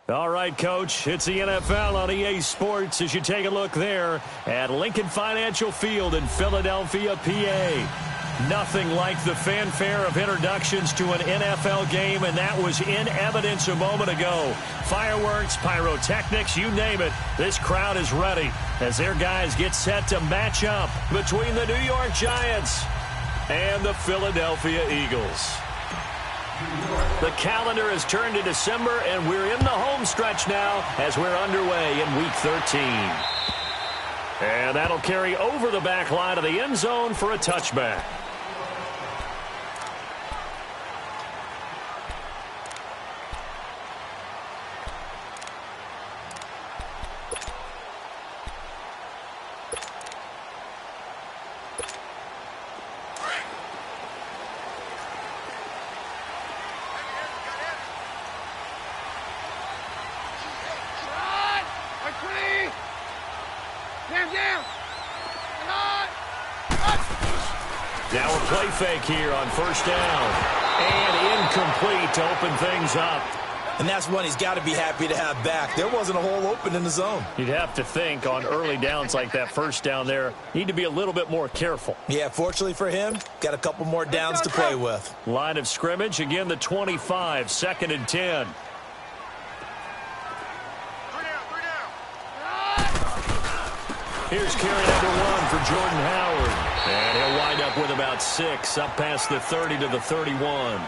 All right, Coach, it's the NFL on EA Sports as you take a look there at Lincoln Financial Field in Philadelphia, PA. Nothing like the fanfare of introductions to an NFL game, and that was in evidence a moment ago. Fireworks, pyrotechnics, you name it, this crowd is ready as their guys get set to match up between the New York Giants and the Philadelphia Eagles. The calendar has turned to December, and we're in the home stretch now as we're underway in Week 13. And that'll carry over the back line of the end zone for a touchback. Now a play fake here on first down. And incomplete to open things up. And that's one he's got to be happy to have back. There wasn't a hole open in the zone. You'd have to think on early downs like that first down there, need to be a little bit more careful. Yeah, fortunately for him, got a couple more downs to play with. Line of scrimmage, again the 25, 2nd and 10. Here's carry number 1 for Jordan Howard. And he'll wind up with about 6, up past the 30 to the 31.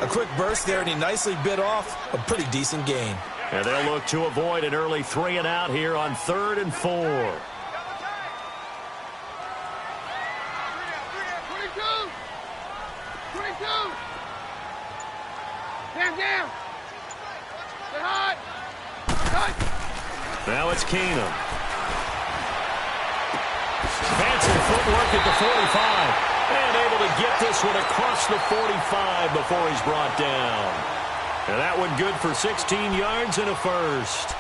A quick burst there, and he nicely bit off a pretty decent gain. And they'll look to avoid an early 3 and out here on 3rd and 4. 22. Stand down. Get hot. Now it's Keenum. Fancy footwork at the 45. And able to get this one across the 45 before he's brought down. And that one good for 16 yards and a first.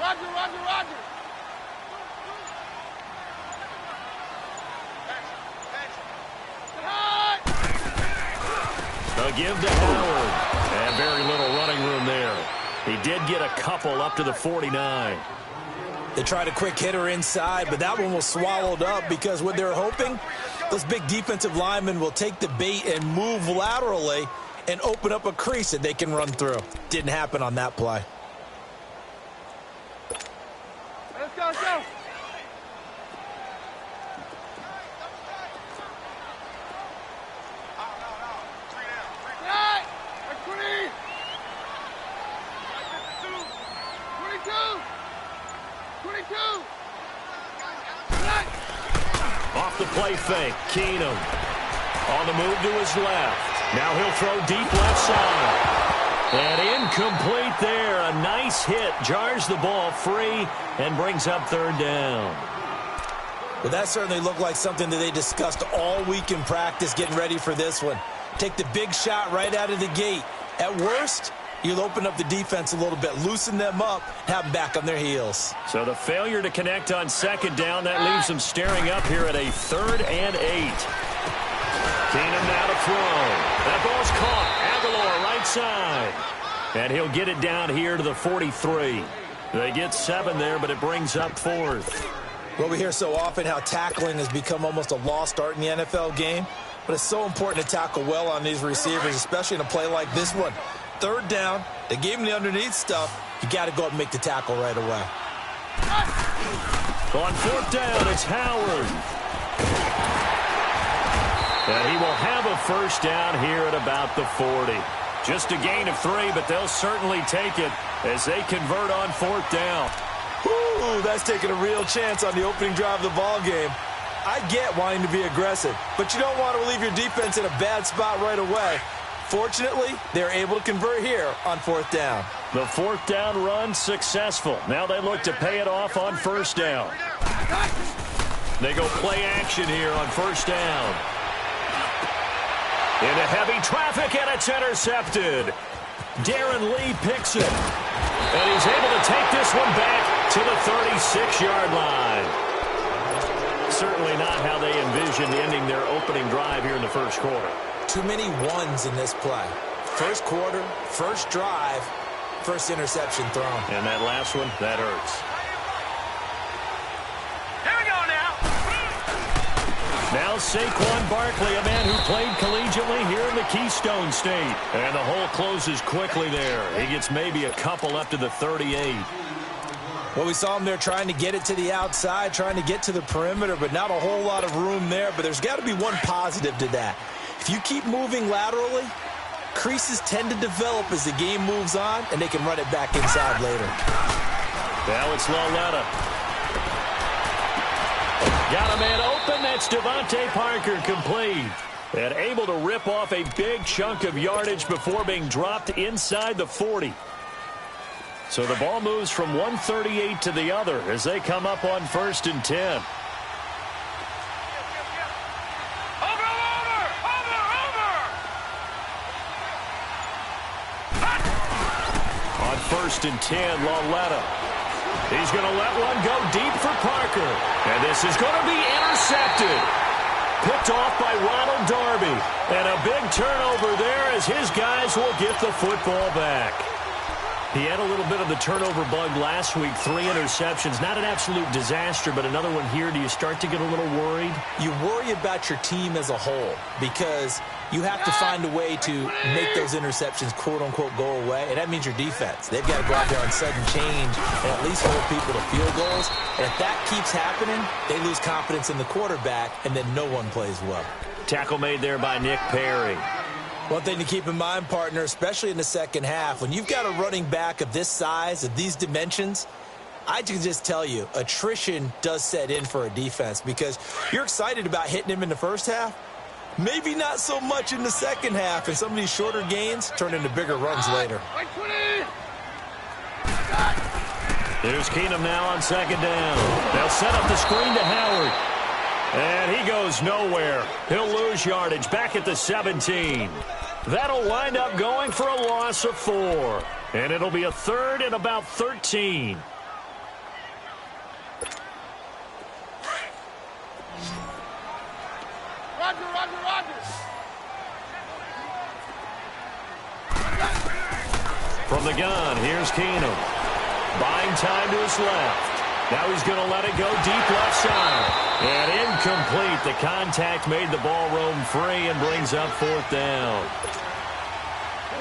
Roger. A give to Howard. And very little running room there. He did get a couple up to the 49. They tried a quick hitter inside, but that one was swallowed up because what they're hoping, those big defensive linemen will take the bait and move laterally and open up a crease that they can run through. Didn't happen on that play. Let's go. Off the play fake, Keenum on the move to his left. Now he'll throw deep left side. And incomplete there. A nice hit. Jars the ball free and brings up 3rd down. Well, that certainly looked like something that they discussed all week in practice getting ready for this one. Take the big shot right out of the gate. At worst, you'll open up the defense a little bit, loosen them up, have them back on their heels. So the failure to connect on 2nd down, that leaves them staring up here at a 3rd and 8. Keenum now to throw. That ball's caught. Aguilar right side. And he'll get it down here to the 43. They get 7 there, but it brings up 4th. Well, we hear so often how tackling has become almost a lost art in the NFL game, but it's so important to tackle well on these receivers, especially in a play like this one. 3rd down, they gave him the underneath stuff. You got to go up and make the tackle right away. On 4th down, it's Howard. And he will have a first down here at about the 40. Just a gain of 3, but they'll certainly take it as they convert on 4th down. Ooh, that's taking a real chance on the opening drive of the ball game. I get wanting to be aggressive, but you don't want to leave your defense in a bad spot right away. Fortunately, they're able to convert here on 4th down. The 4th down run successful. Now they look to pay it off on 1st down. They go play action here on 1st down. Into heavy traffic, and it's intercepted. Darren Lee picks it. And he's able to take this one back to the 36-yard line. Certainly not how they envisioned ending their opening drive here in the first quarter. Too many ones in this play. First quarter, first drive, first interception thrown. And that last one, that hurts. Here we go now. Now Saquon Barkley, a man who played collegiately here in the Keystone State. And the hole closes quickly there. He gets maybe a couple up to the 38. Well, we saw him there trying to get it to the outside, trying to get to the perimeter, but not a whole lot of room there. But there's got to be one positive to that. If you keep moving laterally, creases tend to develop as the game moves on, and they can run it back inside later. Now it's Lauletta. Got a man open. That's Devontae Parker, complete. And able to rip off a big chunk of yardage before being dropped inside the 40. So the ball moves from 138 to the other as they come up on 1st and 10. On 1st and 10, Lauletta. He's going to let one go deep for Parker. And this is going to be intercepted. Picked off by Ronald Darby. And a big turnover there as his guys will get the football back. He had a little bit of the turnover bug last week, 3 interceptions. Not an absolute disaster, but another one here. Do you start to get a little worried? You worry about your team as a whole because you have to find a way to make those interceptions, quote-unquote, go away, and that means your defense. They've got to go out there on sudden change and at least hold people to field goals. And if that keeps happening, they lose confidence in the quarterback, and then no one plays well. Tackle made there by Nick Perry. One thing to keep in mind, partner, especially in the second half, when you've got a running back of this size, of these dimensions, I can just tell you, attrition does set in for a defense because you're excited about hitting him in the first half. Maybe not so much in the second half, and some of these shorter gains turn into bigger runs later. Here's Keenum now on 2nd down. They'll set up the screen to Howard. And he goes nowhere. He'll lose yardage back at the 17. That'll wind up going for a loss of 4. And it'll be a 3rd and about 13. Roger. From the gun, here's Keenum. Buying time to his left. Now he's going to let it go deep left side. And incomplete. The contact made the ball roam free and brings up 4th down.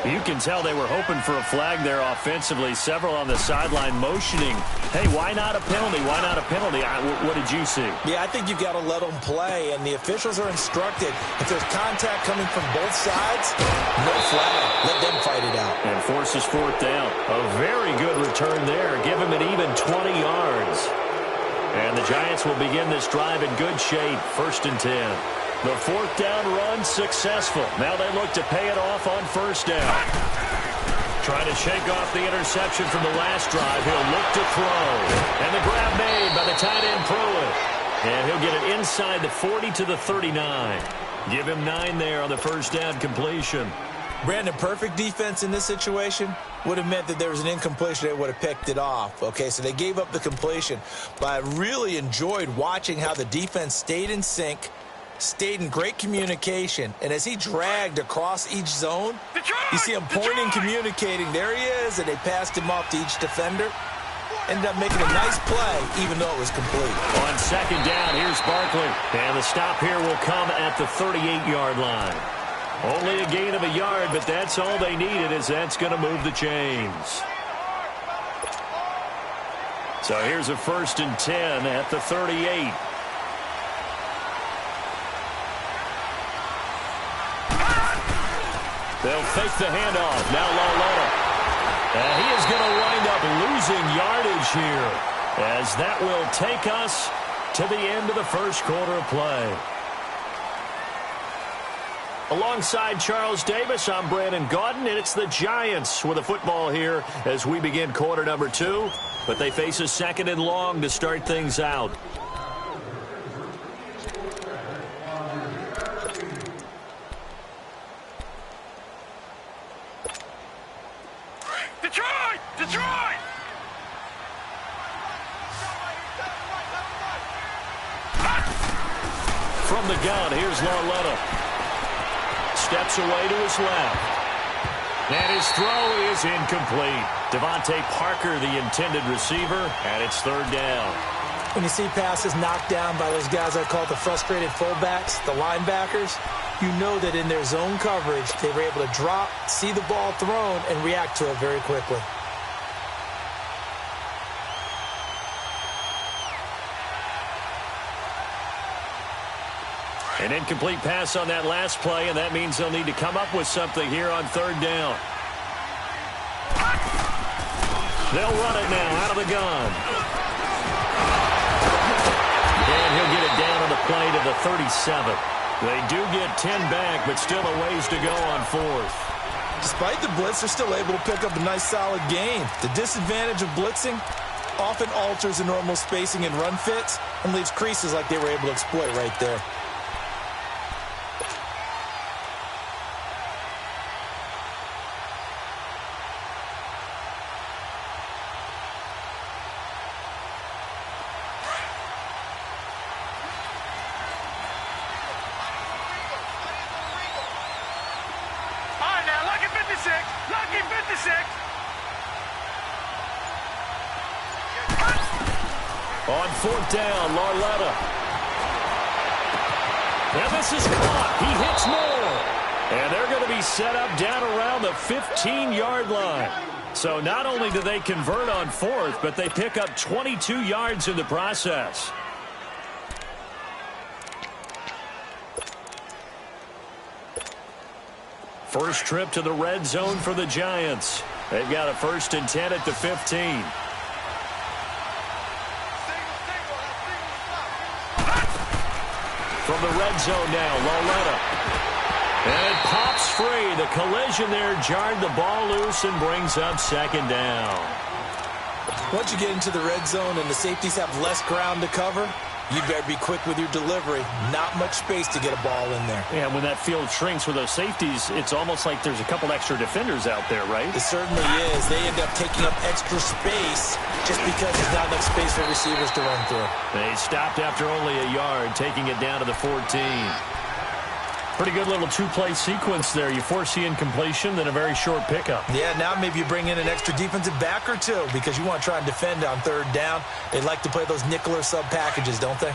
You can tell they were hoping for a flag there offensively. Several on the sideline motioning. Hey, why not a penalty? Why not a penalty? What did you see? Yeah, I think you've got to let them play, and the officials are instructed. If there's contact coming from both sides, no flag. Let them fight it out. And forces 4th down. A very good return there. Give him an even 20 yards. And the Giants will begin this drive in good shape. 1st and 10. The 4th down run successful. Now they look to pay it off on 1st down. Trying to shake off the interception from the last drive. He'll look to throw. And the grab made by the tight end Pruitt. And he'll get it inside the 40 to the 39. Give him 9 there on the 1st down completion. Brandon, perfect defense in this situation would have meant that there was an incompletion. They would have picked it off. Okay, so they gave up the completion. But I really enjoyed watching how the defense stayed in sync, stayed in great communication, and as he dragged across each zone, you see him pointing, communicating. There he is, and they passed him off to each defender. Ended up making a nice play, even though it was complete. On 2nd down, here's Barkley. And the stop here will come at the 38-yard line. Only a gain of a yard, but that's all they needed, as that's going to move the chains. So here's a 1st and 10 at the 38. They'll fake the handoff. Now Lauletta. And he is going to wind up losing yardage here, as that will take us to the end of the first quarter of play. Alongside Charles Davis, I'm Brandon Gaudin, and it's the Giants with the football here as we begin quarter number 2. But they face a 2nd and long to start things out. Detroit! Detroit! From the gun, here's Lauletta. Steps away to his left. And his throw is incomplete. Devontae Parker, the intended receiver, and it's third down. When you see passes knocked down by those guys I call the frustrated fullbacks, the linebackers, you know that in their zone coverage, they were able to drop, see the ball thrown, and react to it very quickly. An incomplete pass on that last play, and that means they'll need to come up with something here on third down. They'll run it now out of the gun. And he'll get it down on the play to the 37. They do get 10 back, but still a ways to go on fourth. Despite the blitz, they're still able to pick up a nice solid gain. The disadvantage of blitzing often alters the normal spacing and run fits and leaves creases like they were able to exploit right there. Lucky 56. On fourth down, Lauletta. Now this is caught. He hits more. And they're going to be set up down around the 15-yard line. So not only do they convert on fourth, but they pick up 22 yards in the process. First trip to the red zone for the Giants. They've got a 1st and 10 at the 15. From the red zone now, Lauletta. And it pops free. The collision there jarred the ball loose and brings up second down. Once you get into the red zone and the safeties have less ground to cover, you better be quick with your delivery. Not much space to get a ball in there. Yeah, when that field shrinks with those safeties, it's almost like there's a couple extra defenders out there, right? It certainly is. They end up taking up extra space just because there's not enough space for receivers to run through. They stopped after only a yard, taking it down to the 14. Pretty good little two-play sequence there. You force the incompletion, then a very short pickup. Yeah, now maybe you bring in an extra defensive back or two because you want to try and defend on third down. They like to play those nickel or sub packages, don't they?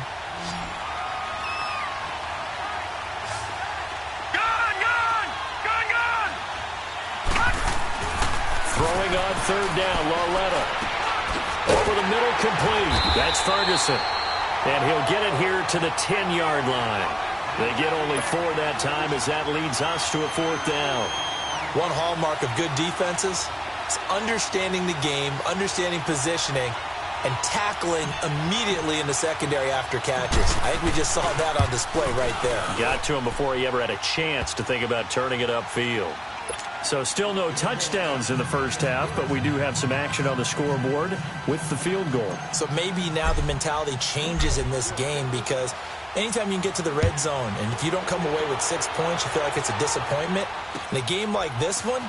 Throwing on third down, Lauletta. Over the middle, complete. That's Ferguson. And he'll get it here to the 10-yard line. They get only 4 that time as that leads us to a 4th down. One hallmark of good defenses is understanding the game, understanding positioning, and tackling immediately in the secondary after catches. I think we just saw that on display right there. Got to him before he ever had a chance to think about turning it upfield. So still no touchdowns in the first half, but we do have some action on the scoreboard with the field goal. So maybe now the mentality changes in this game because anytime you can get to the red zone, and if you don't come away with 6 points, you feel like it's a disappointment. In a game like this one,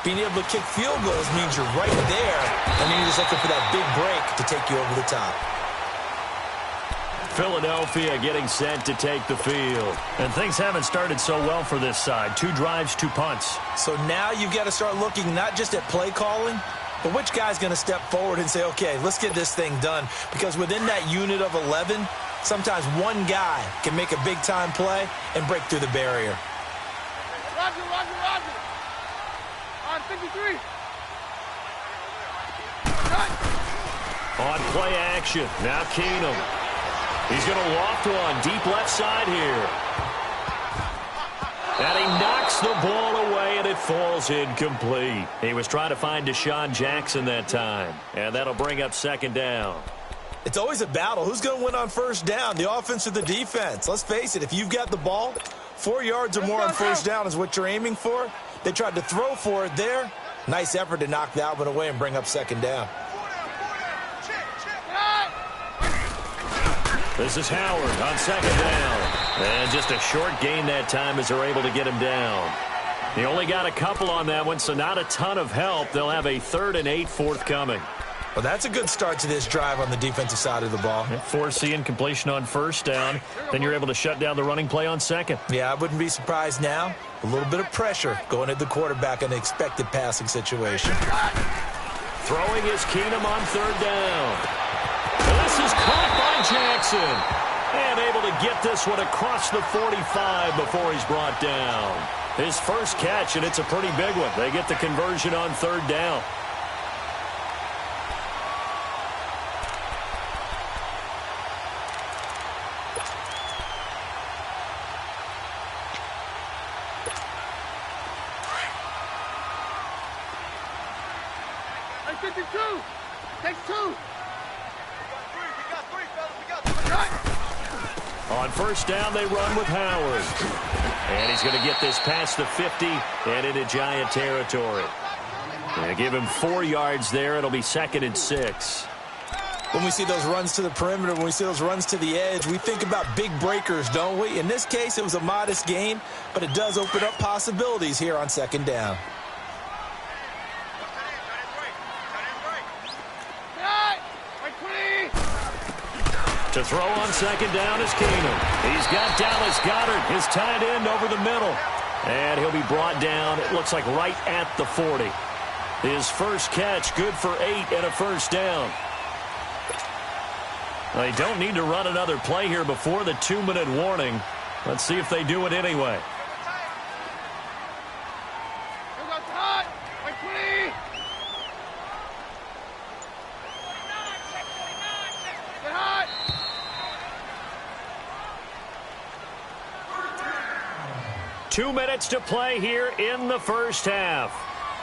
being able to kick field goals means you're right there, and then you're just looking for that big break to take you over the top. Philadelphia getting set to take the field. And things haven't started so well for this side. 2 drives, 2 punts. So now you've got to start looking not just at play calling, but which guy's going to step forward and say, okay, let's get this thing done. Because within that unit of 11, sometimes one guy can make a big-time play and break through the barrier. Roger. On 53. On play action, now Keenum. He's going to loft one deep left side here. And he knocks the ball away, and it falls incomplete. He was trying to find Deshaun Jackson that time, and that'll bring up second down. It's always a battle. Who's going to win on first down, the offense or the defense? Let's face it, if you've got the ball, 4 yards or more on first down is what you're aiming for. They tried to throw for it there. Nice effort to knock that one away and bring up second down. This is Howard on second down. And just a short gain that time as they're able to get him down. He only got a couple on that one, so not a ton of help. They'll have a 3rd and 8 forthcoming. Well, that's a good start to this drive on the defensive side of the ball. Forcing completion on 1st down. Then you're able to shut down the running play on 2nd. Yeah, I wouldn't be surprised now. A little bit of pressure going at the quarterback in an expected passing situation. Throwing is Keenum on 3rd down. This is caught by Jackson. And able to get this one across the 45 before he's brought down. His first catch, and it's a pretty big one. They get the conversion on 3rd down. On 1st down, they run with Howard. And he's going to get this past the 50 and into Giant territory. They give him 4 yards there. It'll be 2nd and 6. When we see those runs to the perimeter, when we see those runs to the edge, we think about big breakers, don't we? In this case, it was a modest gain, but it does open up possibilities here on 2nd down. To throw on 2nd down is Keenum. He's got Dallas Goedert, his tight end, over the middle. And he'll be brought down, it looks like, right at the 40. His first catch, good for 8 and a 1st down. They don't need to run another play here before the 2-minute warning. Let's see if they do it anyway. Two minutes to play here in the first half.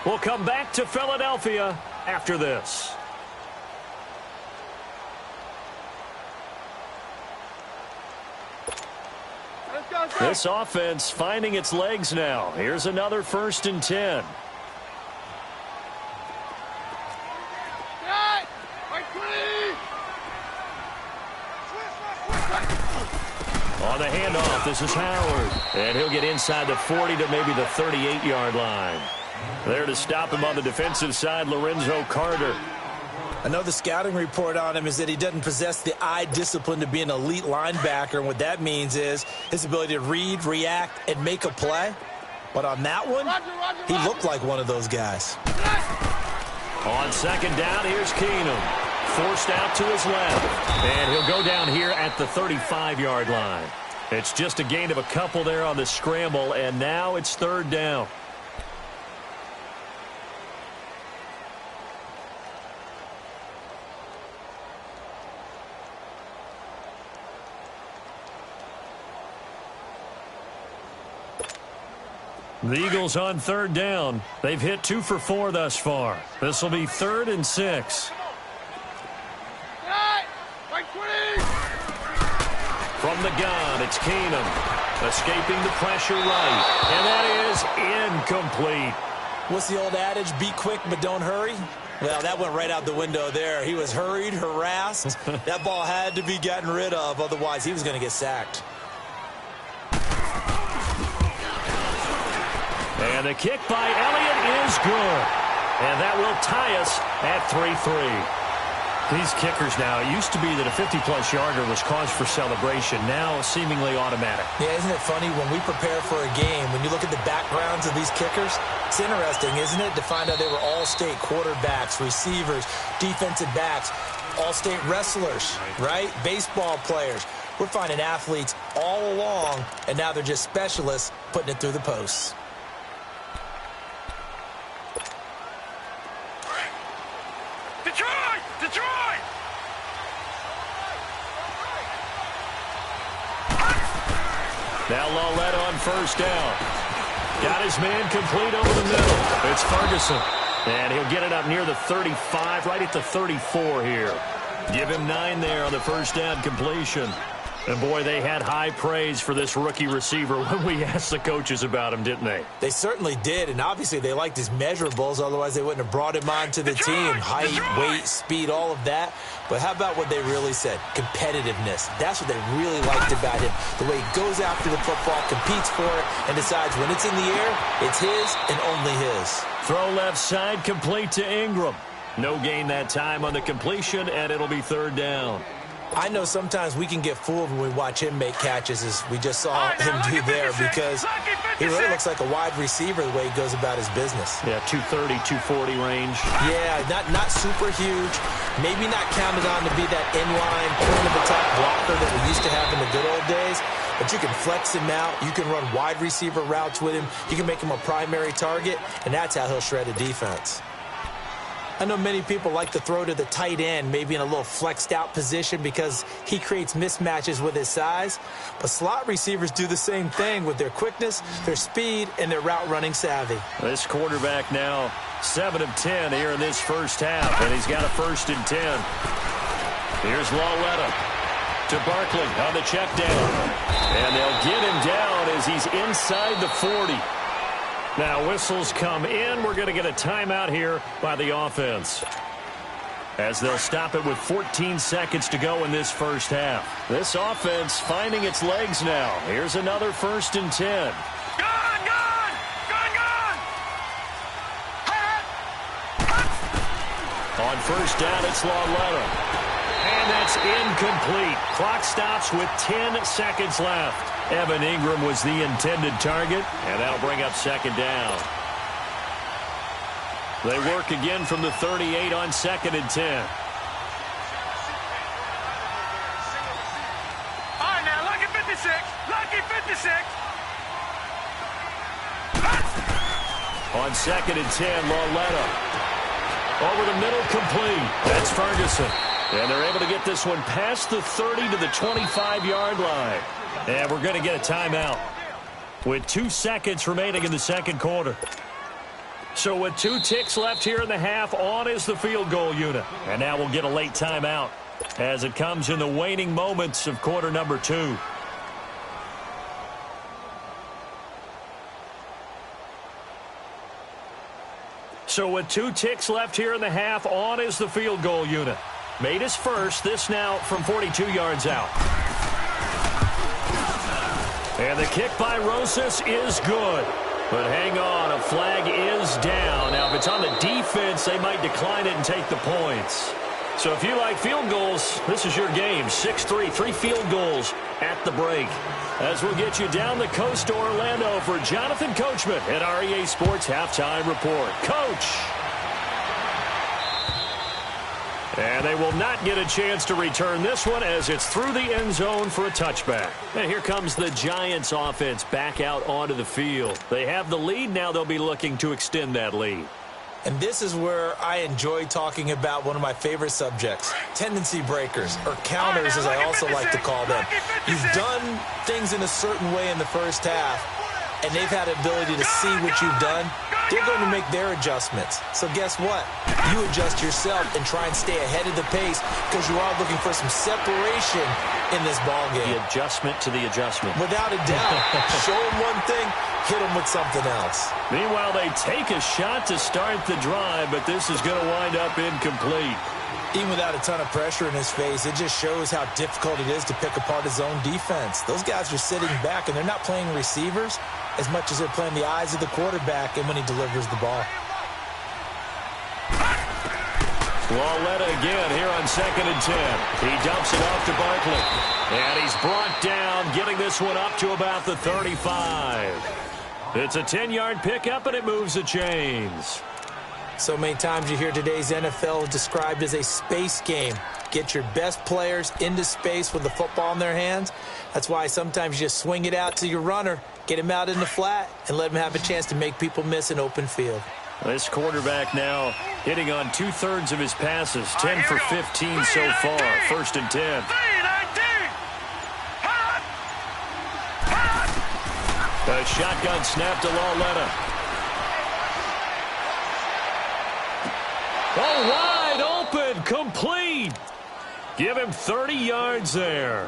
We'll come back to Philadelphia after this. This offense finding its legs now. Here's another 1st and 10. On the handoff, this is Howard. And he'll get inside the 40 to maybe the 38-yard line. There to stop him on the defensive side, Lorenzo Carter. I know the scouting report on him is that he doesn't possess the eye discipline to be an elite linebacker. And what that means is his ability to read, react, and make a play. But on that one, he looked like one of those guys. On 2nd down, here's Keenum. Forced out to his left. And he'll go down here at the 35-yard line. It's just a gain of a couple there on the scramble, and now it's 3rd down. The Eagles on 3rd down. They've hit 2 for 4 thus far. This will be 3rd and 6. From the gun, it's Keenum. Escaping the pressure right. And that is incomplete. What's the old adage? Be quick, but don't hurry. Well, that went right out the window there. He was hurried, harassed. That ball had to be gotten rid of. Otherwise, he was going to get sacked. And the kick by Elliott is good. And that will tie us at 3-3. These kickers now, it used to be that a 50-plus yarder was cause for celebration. Now seemingly automatic. Yeah, isn't it funny when we prepare for a game, when you look at the backgrounds of these kickers, it's interesting, isn't it, to find out they were all-state quarterbacks, receivers, defensive backs, all-state wrestlers, right? Baseball players. We're finding athletes all along, and now they're just specialists putting it through the posts. Detroit! Now Lauletta on 1st down. Got his man complete over the middle. It's Ferguson. And he'll get it up near the 35, right at the 34 here. Give him 9 there on the 1st down completion. And, boy, they had high praise for this rookie receiver when we asked the coaches about him, didn't they? They certainly did, and obviously they liked his measurables. Otherwise, they wouldn't have brought him onto the team. Height, weight, speed, all of that. But how about what they really said? Competitiveness. That's what they really liked about him. The way he goes after the football, competes for it, and decides when it's in the air, it's his and only his. Throw left side, complete to Ingram. No gain that time on the completion, and it'll be third down. I know sometimes we can get fooled when we watch him make catches, as we just saw him do there, because he really looks like a wide receiver the way he goes about his business. Yeah, 230, 240 range. Yeah, not super huge. Maybe not counted on to be that inline, point-of-attack blocker that we used to have in the good old days. But you can flex him out. You can run wide receiver routes with him. You can make him a primary target, and that's how he'll shred a defense. I know many people like to throw to the tight end, maybe in a little flexed out position because he creates mismatches with his size. But slot receivers do the same thing with their quickness, their speed, and their route running savvy. This quarterback now 7 of 10 here in this first half, and he's got a 1st and 10. Here's Lauletta to Barkley on the check down. And they'll get him down as he's inside the 40. Now whistles come in. We're going to get a timeout here by the offense, as they'll stop it with 14 seconds to go in this first half. This offense finding its legs now. Here's another 1st and 10. On first down, it's Lauletta. And that's incomplete. Clock stops with 10 seconds left. Evan Ingram was the intended target, and that'll bring up 2nd down. They work again from the 38 on 2nd and 10. All right, now, lucky 56. Lucky 56. On 2nd and 10, Lauletta. Over the middle, complete. That's Ferguson. And they're able to get this one past the 30 to the 25-yard line. And we're going to get a timeout with 2 seconds remaining in the second quarter. So with 2 ticks left here in the half, on is the field goal unit. And now we'll get a late timeout as it comes in the waning moments of quarter number 2. So with 2 ticks left here in the half, on is the field goal unit. Made his first, this now from 42 yards out. And the kick by Rosas is good. But hang on, a flag is down. Now, if it's on the defense, they might decline it and take the points. So if you like field goals, this is your game. 6-3, 3 field goals at the break. As we'll get you down the coast to Orlando for Jonathan Coachman at our EA Sports Halftime Report. Coach! And they will not get a chance to return this one as it's through the end zone for a touchback. And here comes the Giants offense back out onto the field. They have the lead. Now they'll be looking to extend that lead. And this is where I enjoy talking about one of my favorite subjects, tendency breakers, or counters as I also like to call them. You've done things in a certain way in the first half, and they've had the ability to see what you've done. They're going to make their adjustments. So guess what? You adjust yourself and try and stay ahead of the pace because you are looking for some separation in this ballgame. The adjustment to the adjustment. Without a doubt. Show them one thing, hit them with something else. Meanwhile, they take a shot to start the drive, but this is going to wind up incomplete. Even without a ton of pressure in his face, it just shows how difficult it is to pick apart his own defense. Those guys are sitting back, and they're not playing receivers as much as they're playing the eyes of the quarterback and when he delivers the ball. Lauletta again here on 2nd and 10. He dumps it off to Barkley. And he's brought down, getting this one up to about the 35. It's a 10-yard pickup, and it moves the chains. So many times you hear today's NFL described as a space game. Get your best players into space with the football in their hands. That's why sometimes you just swing it out to your runner, get him out in the flat, and let him have a chance to make people miss an open field. This quarterback now hitting on 2/3 of his passes, 10 for 15 so far. 1st and 10. A shotgun snap to Lauletta. Oh, wide open, complete. Give him 30 yards there.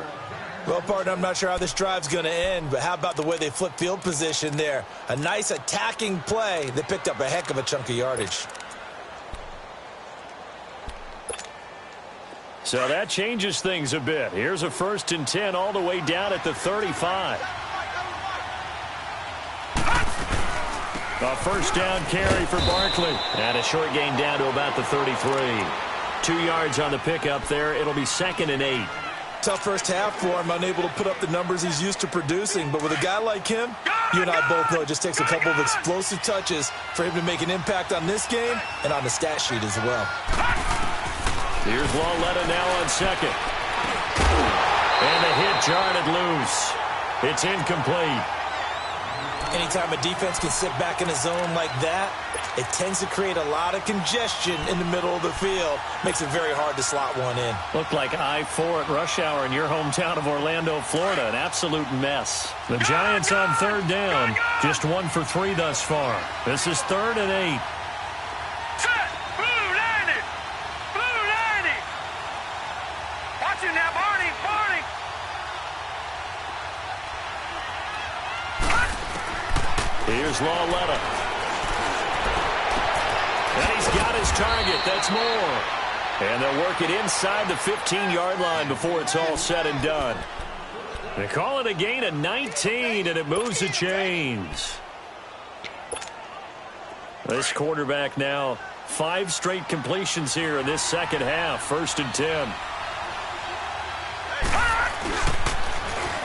Well, partner, I'm not sure how this drive's going to end, but how about the way they flip field position there? A nice attacking play that picked up a heck of a chunk of yardage. So that changes things a bit. Here's a 1st and 10 all the way down at the 35. A 1st down carry for Barkley. And a short gain down to about the 33. 2 yards on the pickup there. It'll be 2nd and 8. Tough first half for him, unable to put up the numbers he's used to producing. But with a guy like him, you and I both know it just takes a couple of explosive touches for him to make an impact on this game and on the stat sheet as well. Here's Lauletta now on 2nd. And the hit jarred it loose. It's incomplete. Anytime a defense can sit back in a zone like that, it tends to create a lot of congestion in the middle of the field. Makes it very hard to slot one in. Looked like I-4 at rush hour in your hometown of Orlando, Florida. An absolute mess. The Giants on 3rd down. Just 1 for 3 thus far. This is 3rd and 8. Set. Blue 90. Blue 90. Watch it now, Barney. Barney. Here's Lauletta. And he's got his target. That's more. And they'll work it inside the 15-yard line before it's all said and done. They call it a gain of 19, and it moves the chains. This quarterback now, 5 straight completions here in this second half. 1st and 10.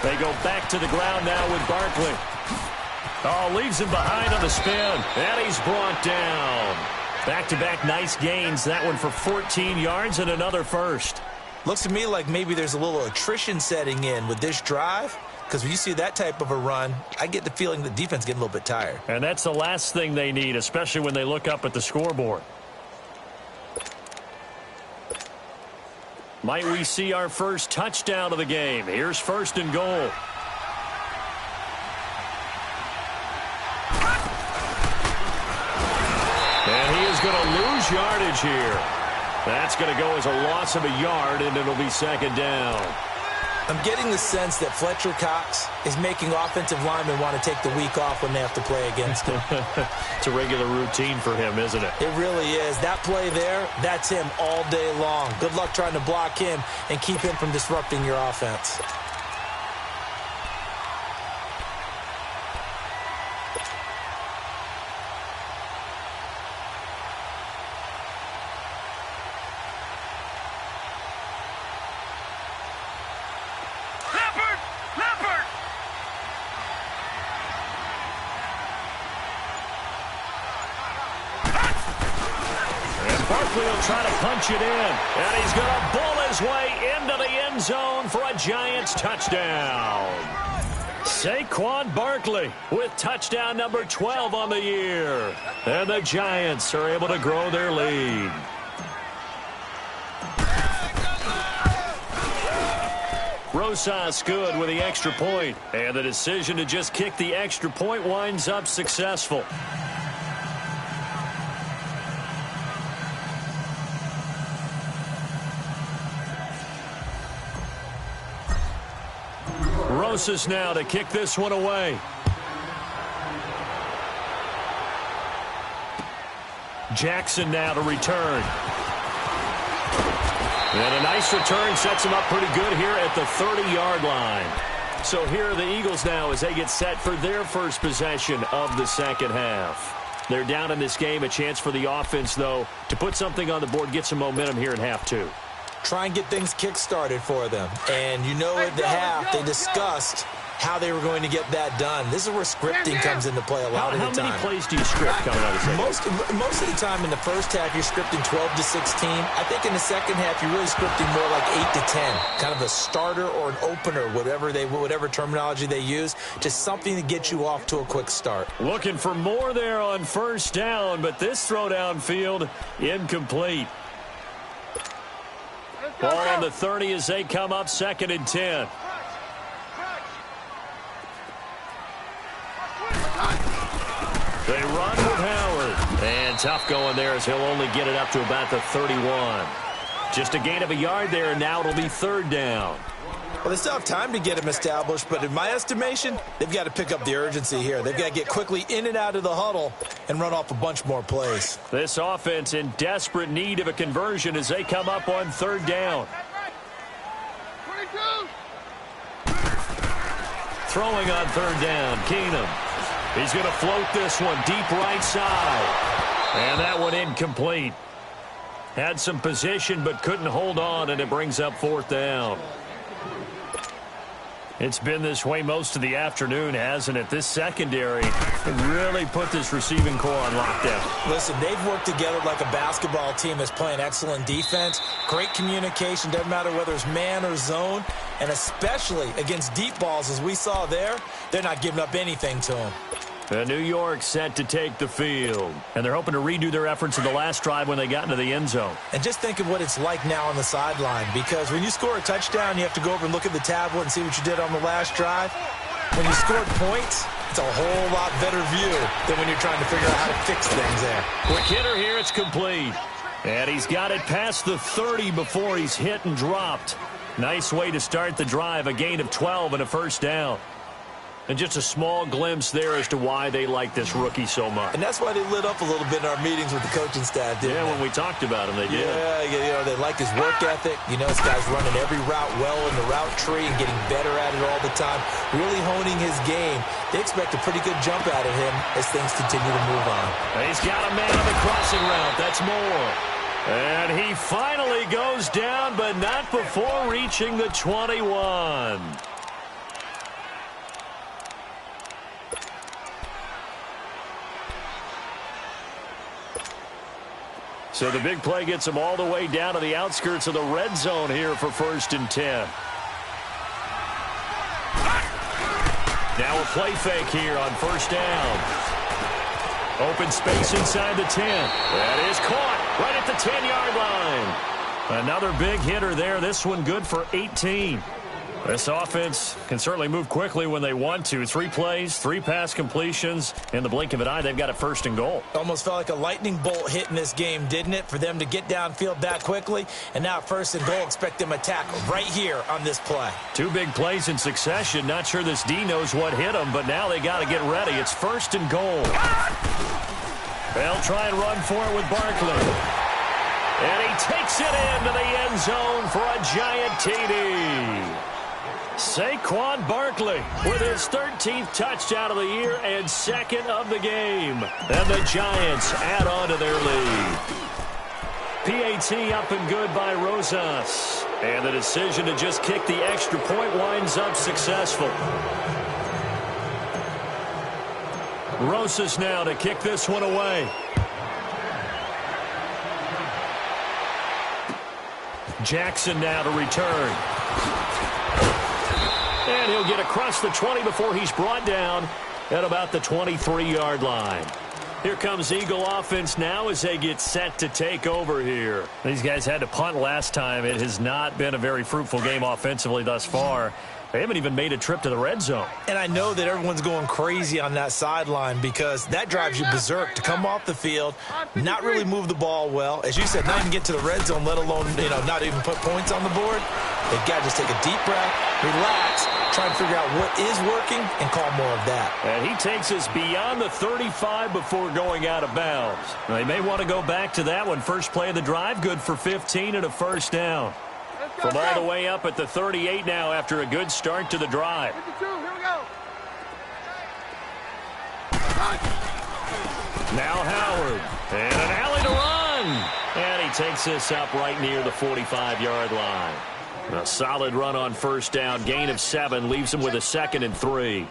They go back to the ground now with Barkley. Oh, leaves him behind on the spin. And he's brought down. Back-to-back nice gains. That one for 14 yards and another 1st. Looks to me like maybe there's a little attrition setting in with this drive. Because when you see that type of a run, I get the feeling the defense getting a little bit tired. And that's the last thing they need, especially when they look up at the scoreboard. Might we see our first touchdown of the game? Here's 1st and goal. And he is going to lose yardage here. That's going to go as a loss of a yard, and it'll be 2nd down. I'm getting the sense that Fletcher Cox is making offensive linemen want to take the week off when they have to play against him. It's a regular routine for him, isn't it? It really is. That play there, that's him all day long. Good luck trying to block him and keep him from disrupting your offense. Will try to punch it in, and he's going to bull his way into the end zone for a Giants touchdown. Saquon Barkley with touchdown number 12 on the year, and the Giants are able to grow their lead. Rosas good with the extra point, and the decision to just kick the extra point winds up successful. Rosas now to kick this one away. Jackson now to return. And a nice return sets him up pretty good here at the 30-yard line. So here are the Eagles now as they get set for their first possession of the second half. They're down in this game. A chance for the offense, though, to put something on the board, get some momentum here in half 2. Try and get things kick-started for them. And you know at the half, they discussed how they were going to get that done. This is where scripting comes into play a lot of the time. How many plays do you script coming out of the second? Most of the time in the first half, you're scripting 12 to 16. I think in the second half, you're really scripting more like 8 to 10. Kind of a starter or an opener, whatever terminology they use. Just something to get you off to a quick start. Looking for more there on 1st down, but this throw downfield, incomplete. Ball on the 30 as they come up 2nd and 10. They run with Howard. And tough going there as he'll only get it up to about the 31. Just a gain of a yard there, and now it'll be 3rd down. Well, they still have time to get him established, but in my estimation, they've got to pick up the urgency here. They've got to get quickly in and out of the huddle and run off a bunch more plays. This offense in desperate need of a conversion as they come up on third down. Throwing on third down, Keenum. He's going to float this one deep right side. And that one incomplete. Had some position but couldn't hold on, and it brings up fourth down. It's been this way most of the afternoon, hasn't it? This secondary really put this receiving core on lockdown. Listen, they've worked together like a basketball team that's playing excellent defense. Great communication, doesn't matter whether it's man or zone. And especially against deep balls, as we saw there, they're not giving up anything to them. New York set to take the field. And they're hoping to redo their efforts in the last drive when they got into the end zone. And just think of what it's like now on the sideline, because when you score a touchdown, you have to go over and look at the tablet and see what you did on the last drive. When you scored points, it's a whole lot better view than when you're trying to figure out how to fix things there. Quick hitter here, it's complete. And he's got it past the 30 before he's hit and dropped. Nice way to start the drive, a gain of 12 and a first down. And just a small glimpse there as to why they like this rookie so much. And that's why they lit up a little bit in our meetings with the coaching staff, didn't they? When we talked about him, they did. Yeah, they like his work ethic. You know, this guy's running every route well in the route tree and getting better at it all the time, really honing his game. They expect a pretty good jump out of him as things continue to move on. He's got a man on the crossing route. That's more. And he finally goes down, but not before reaching the 21. So the big play gets him all the way down to the outskirts of the red zone here for 1st and 10. Now a play fake here on 1st down. Open space inside the 10. That is caught right at the 10-yard line. Another big hitter there. This one good for 18. This offense can certainly move quickly when they want to. 3 plays, 3 pass completions. In the blink of an eye, they've got it 1st and goal. Almost felt like a lightning bolt hit in this game, didn't it? For them to get downfield that quickly. And now 1st and goal, expect them to attack right here on this play. 2 big plays in succession. Not sure this D knows what hit them, but now they got to get ready. It's 1st and goal. They'll try and run for it with Barkley. And he takes it into the end zone for a giant TD. Saquon Barkley with his 13th touchdown of the year and 2nd of the game. And the Giants add on to their lead. PAT up and good by Rosas. And the decision to just kick the extra point winds up successful. Rosas now to kick this one away. Jackson now to return. And he'll get across the 20 before he's brought down at about the 23-yard line. Here comes Eagle offense now as they get set to take over here. These guys had to punt last time. It has not been a very fruitful game offensively thus far. They haven't even made a trip to the red zone. And I know that everyone's going crazy on that sideline because that drives you berserk to come off the field, not really move the ball well. As you said, not even get to the red zone, let alone, not even put points on the board. They've got to just take a deep breath, relax, try and figure out what is working and call more of that. And he takes us beyond the 35 before going out of bounds. They may want to go back to that one. First play of the drive, good for 15 and a first down. From all the way up at the 38 now after a good start to the drive. 52, here we go. Now Howard. And an alley to run. And he takes this up right near the 45-yard line. A solid run on first down. Gain of 7 leaves him with a 2nd and 3.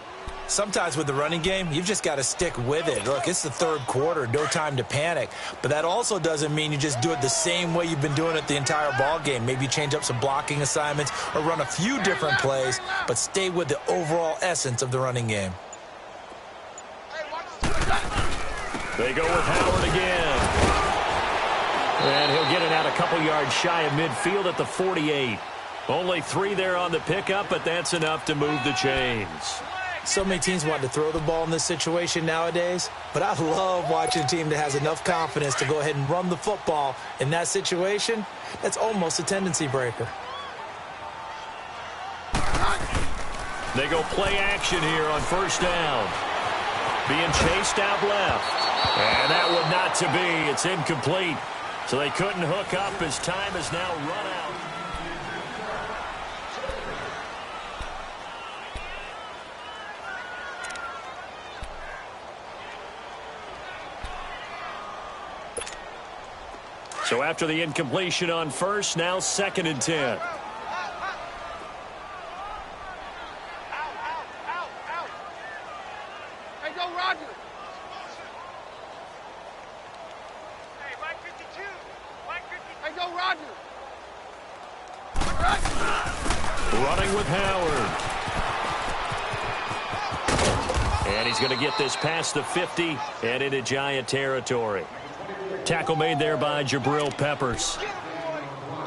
Sometimes with the running game, you've just got to stick with it. Look, it's the 3rd quarter, no time to panic. But that also doesn't mean you just do it the same way you've been doing it the entire ball game. Maybe change up some blocking assignments or run a few different plays, but stay with the overall essence of the running game. They go with Howard again. And he'll get it out a couple yards shy of midfield at the 48. Only 3 there on the pickup, but that's enough to move the chains. So many teams want to throw the ball in this situation nowadays, but I love watching a team that has enough confidence to go ahead and run the football in that situation. That's almost a tendency breaker. They go play action here on first down. Being chased out left. And that would not to be. It's incomplete. So they couldn't hook up as time has now run out. So after the incompletion on first, now 2nd and 10. Running with Howard. And he's going to get this past the 50 and into Giant territory. Tackle made there by Jabril Peppers.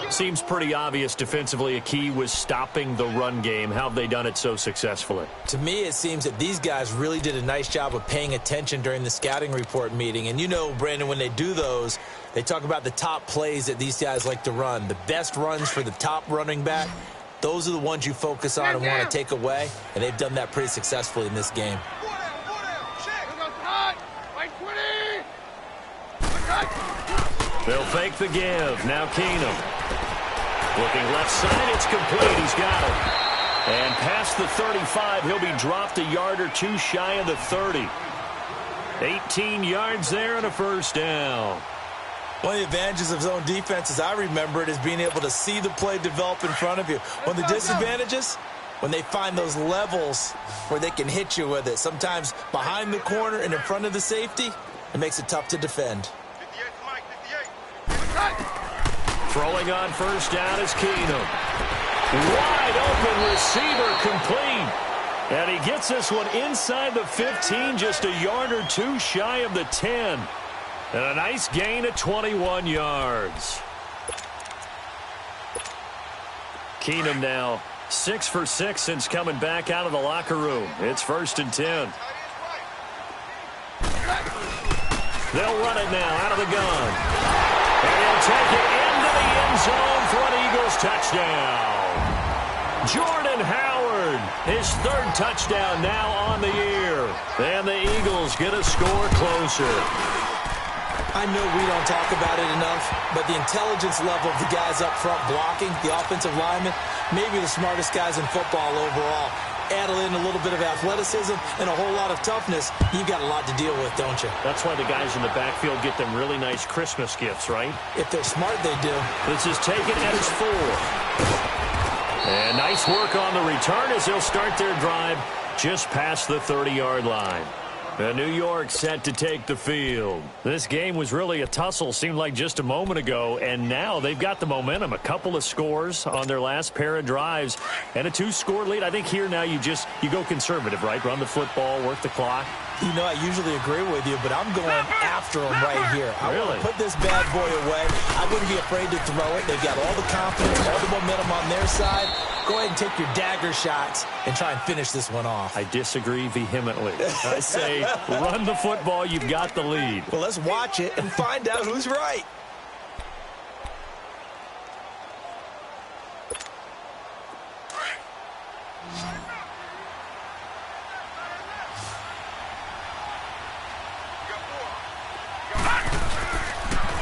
Seems pretty obvious defensively a key was stopping the run game. How have they done it so successfully? To me, it seems that these guys really did a nice job of paying attention during the scouting report meeting. And you know, Brandon, when they do those, they talk about the top plays that these guys like to run. The best runs for the top running back, those are the ones you focus on and want to take away. And they've done that pretty successfully in this game. They'll fake the give. Now Keenum. Looking left side, it's complete. He's got it. And past the 35, he'll be dropped a yard or two shy of the 30. 18 yards there and a first down. One of the advantages of zone defense, as I remember it, is being able to see the play develop in front of you. One of the disadvantages, when they find those levels where they can hit you with it. Sometimes behind the corner and in front of the safety, it makes it tough to defend. Throwing on first down is Keenum. Wide open receiver complete. And he gets this one inside the 15, just a yard or two shy of the 10. And a nice gain of 21 yards. Keenum now 6 for 6 since coming back out of the locker room. It's 1st and 10. They'll run it now out of the gun. And he'll take it into the end zone for an Eagles touchdown. Jordan Howard, his 3rd touchdown now on the year. And the Eagles get a score closer. I know we don't talk about it enough, but the intelligence level of the guys up front blocking, the offensive linemen, maybe the smartest guys in football overall. Add in a little bit of athleticism and a whole lot of toughness, you've got a lot to deal with, don't you? That's why the guys in the backfield get them really nice Christmas gifts, right? If they're smart, they do. This is taken at his 4. And nice work on the return as they'll start their drive just past the 30-yard line. New York set to take the field. This game was really a tussle, seemed like just a moment ago, and now they've got the momentum. A couple of scores on their last pair of drives, and a 2-score lead. I think here now you go conservative, right? Run the football, work the clock. You know, I usually agree with you, but I'm going after them right here. I really want to put this bad boy away. I wouldn't be afraid to throw it. They've got all the confidence, all the momentum on their side. Go ahead and take your dagger shots and try and finish this one off. I disagree vehemently. I say run the football. You've got the lead. Well, let's watch it and find out who's right.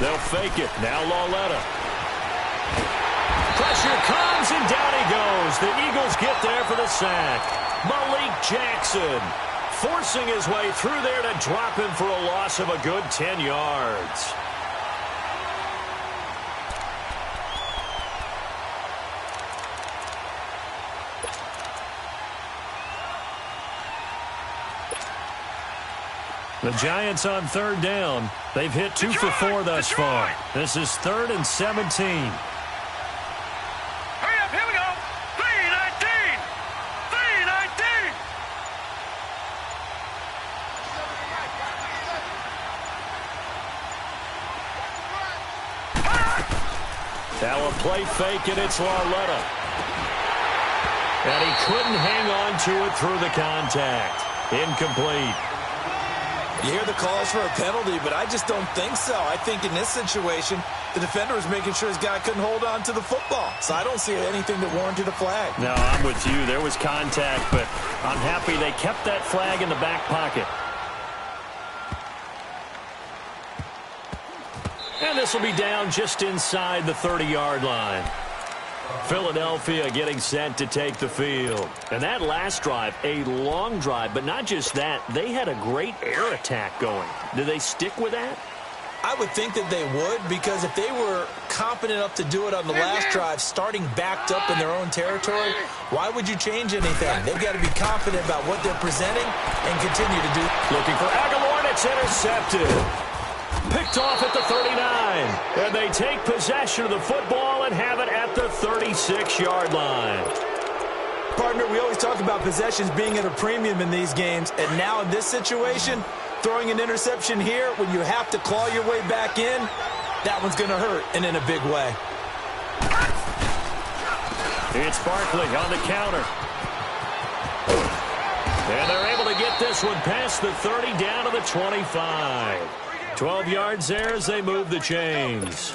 They'll fake it. Now Lauletta. Pressure comes, and down he goes. The Eagles get there for the sack. Malik Jackson forcing his way through there to drop him for a loss of a good 10 yards. The Giants on 3rd down. They've hit 2 for 4 thus far. This is 3rd and 17. Hurry up, here we go. 3-19. 3-19. Now a play fake, and it's Lauletta. And he couldn't hang on to it through the contact. Incomplete. You hear the calls for a penalty, but I just don't think so. I think in this situation, the defender was making sure his guy couldn't hold on to the football. So I don't see anything that warranted a flag. No, I'm with you. There was contact, but I'm happy they kept that flag in the back pocket. And this will be down just inside the 30-yard line. Philadelphia getting set to take the field. And that last drive, a long drive, but not just that. They had a great air attack going. Do they stick with that? I would think that they would, because if they were confident enough to do it on the last drive, starting backed up in their own territory, why would you change anything? They've got to be confident about what they're presenting and continue to do. Looking for Aguilar, and it's intercepted. Picked off at the 39. And they take possession of the football and have it at the 36-yard line. Partner, we always talk about possessions being at a premium in these games, and now in this situation, throwing an interception here when you have to claw your way back in, that one's going to hurt, and in a big way. It's Barkley on the counter. And they're able to get this one past the 30 down to the 25. 12 yards there as they move the chains.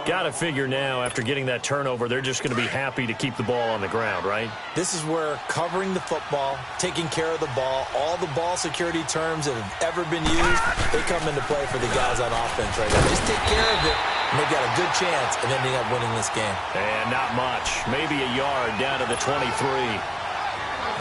Got to figure now, after getting that turnover, they're just going to be happy to keep the ball on the ground, right? This is where covering the football, taking care of the ball, all the ball security terms that have ever been used, they come into play for the guys on offense right now. Just take care of it, and they've got a good chance of ending up winning this game. And not much. Maybe a yard down to the 23.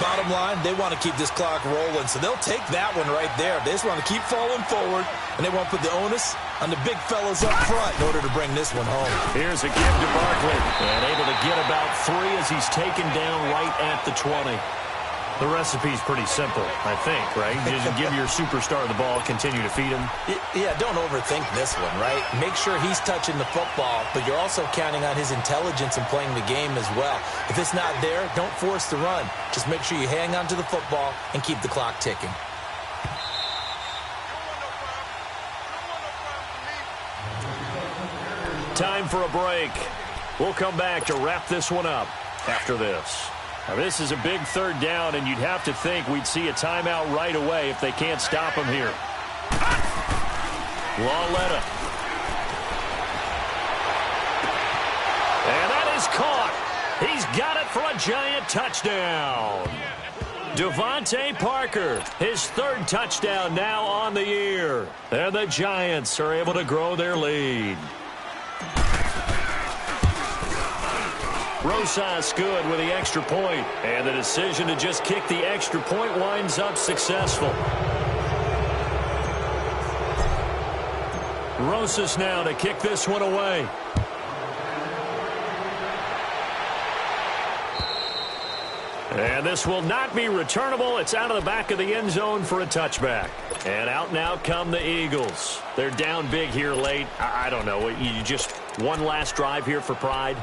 Bottom line, they want to keep this clock rolling, so they'll take that one right there. They just want to keep falling forward, and they want to put the onus on the big fellas up front in order to bring this one home. Here's a give to Barkley, and able to get about 3 as he's taken down right at the 20. The recipe's pretty simple, I think, right? You just give your superstar the ball, continue to feed him. Yeah, don't overthink this one, right? Make sure he's touching the football, but you're also counting on his intelligence in playing the game as well. If it's not there, don't force the run. Just make sure you hang on to the football and keep the clock ticking. Time for a break. We'll come back to wrap this one up after this. Now, this is a big third down, and you'd have to think we'd see a timeout right away if they can't stop him here. Lauletta. And that is caught. He's got it for a giant touchdown. Devontae Parker, his 3rd touchdown now on the year. And the Giants are able to grow their lead. Rosas good with the extra point, and the decision to just kick the extra point winds up successful. Rosas now to kick this one away. And this will not be returnable. It's out of the back of the end zone for a touchback. And out now come the Eagles. They're down big here late. I don't know. You just one last drive here for pride?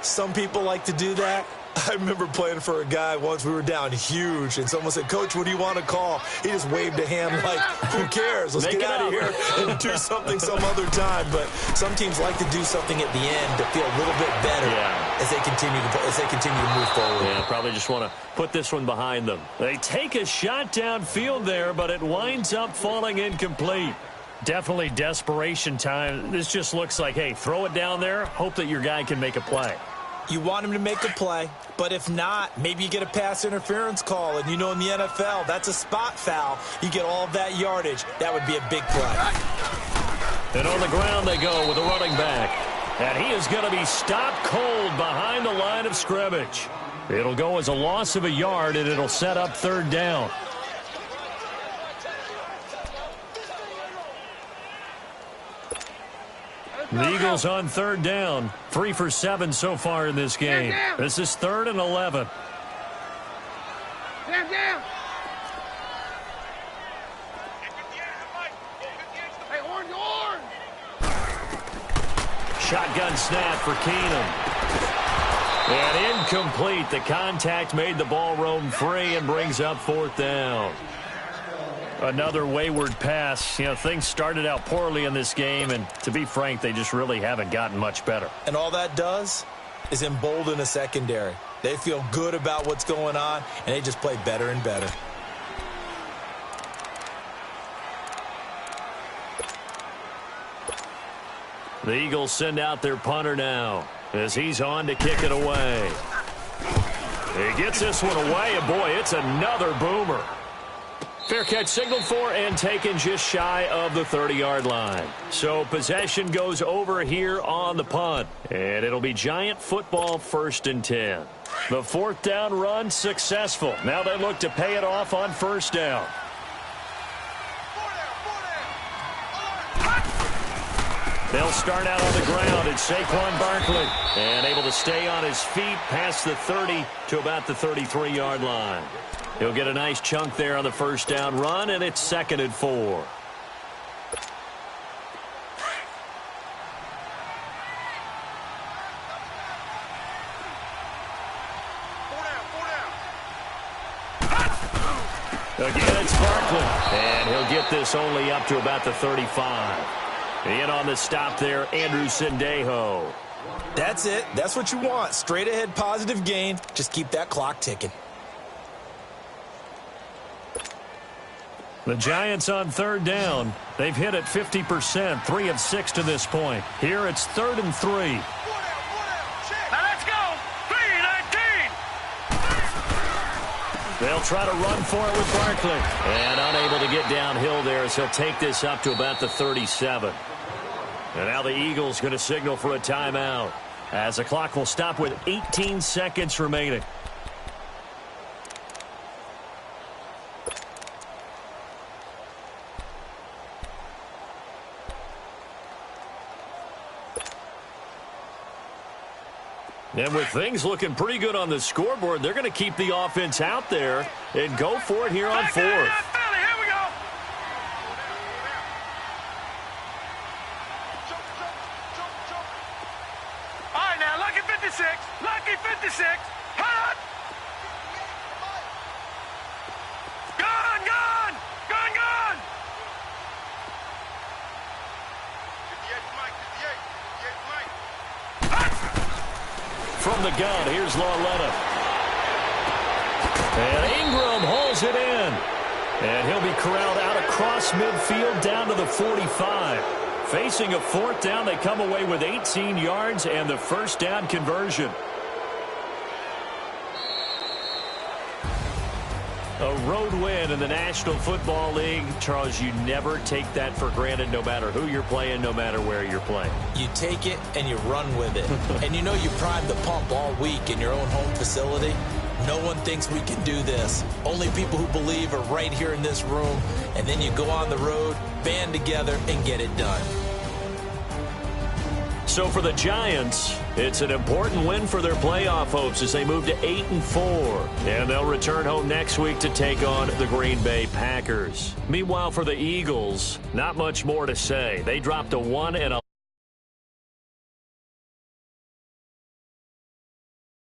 Some people like to do that. I remember playing for a guy once. We were down huge, and someone said, "Coach, what do you want to call?" He just waved a hand like, "Who cares? Let's get out of here and do something some other time." But some teams like to do something at the end to feel a little bit better as they continue to move forward. Yeah, probably just want to put this one behind them. They take a shot downfield there, but it winds up falling incomplete. Definitely desperation time. This just looks like, hey, throw it down there, hope that your guy can make a play. You want him to make a play, but if not, maybe you get a pass interference call, and you know in the NFL, that's a spot foul. You get all of that yardage. That would be a big play. And on the ground they go with a running back. And he is going to be stopped cold behind the line of scrimmage. It'll go as a loss of a yard, and it'll set up 3rd down. The Eagles on 3rd down. 3 for 7 so far in this game. This is 3rd and 11. Down. Hey, orange. Shotgun snap for Keenum. And incomplete. The contact made the ball roam free and brings up 4th down. Another wayward pass. You know, things started out poorly in this game, and to be frank, they just really haven't gotten much better. And all that does is embolden a secondary. They feel good about what's going on, and they just play better and better. The Eagles send out their punter now as he's on to kick it away. He gets this one away, and boy, it's another boomer. Fair catch signaled for and taken just shy of the 30-yard line. So possession goes over here on the punt, and it'll be Giant football 1st and 10. The 4th down run successful. Now they look to pay it off on 1st down. They'll start out on the ground. It's Saquon Barkley. And able to stay on his feet past the 30 to about the 33-yard line. He'll get a nice chunk there on the 1st down run, and it's 2nd and 4. Again, it's Barkley. And he'll get this only up to about the 35. In on the stop there, Andrew Sendejo. That's it. That's what you want. Straight ahead positive gain. Just keep that clock ticking. The Giants on 3rd down. They've hit it 50%, 3 of 6 to this point. Here it's 3rd and 3. Now let's go. 3-19. They'll try to run for it with Barkley. And unable to get downhill there as he'll take this up to about the 37. And now the Eagles going to signal for a timeout as the clock will stop with 18 seconds remaining. And with things looking pretty good on the scoreboard, they're going to keep the offense out there and go for it here on 4th. Here we go. All right, now, lucky 56. Lucky 56. Hot. Gone. Gone. 58, Mike. 58, Mike. From the gun, here's Lauletta. And Ingram hauls it in. And he'll be corralled out across midfield down to the 45. Facing a 4th down, they come away with 18 yards and the 1st down conversion. A road win in the National Football League. Charles, you never take that for granted no matter who you're playing, no matter where you're playing. You take it and you run with it. And you know you primed the pump all week in your own home facility. No one thinks we can do this. Only people who believe are right here in this room. And then you go on the road, band together, and get it done. So for the Giants, it's an important win for their playoff hopes as they move to 8-4. And they'll return home next week to take on the Green Bay Packers. Meanwhile, for the Eagles, not much more to say. They dropped a 1-11.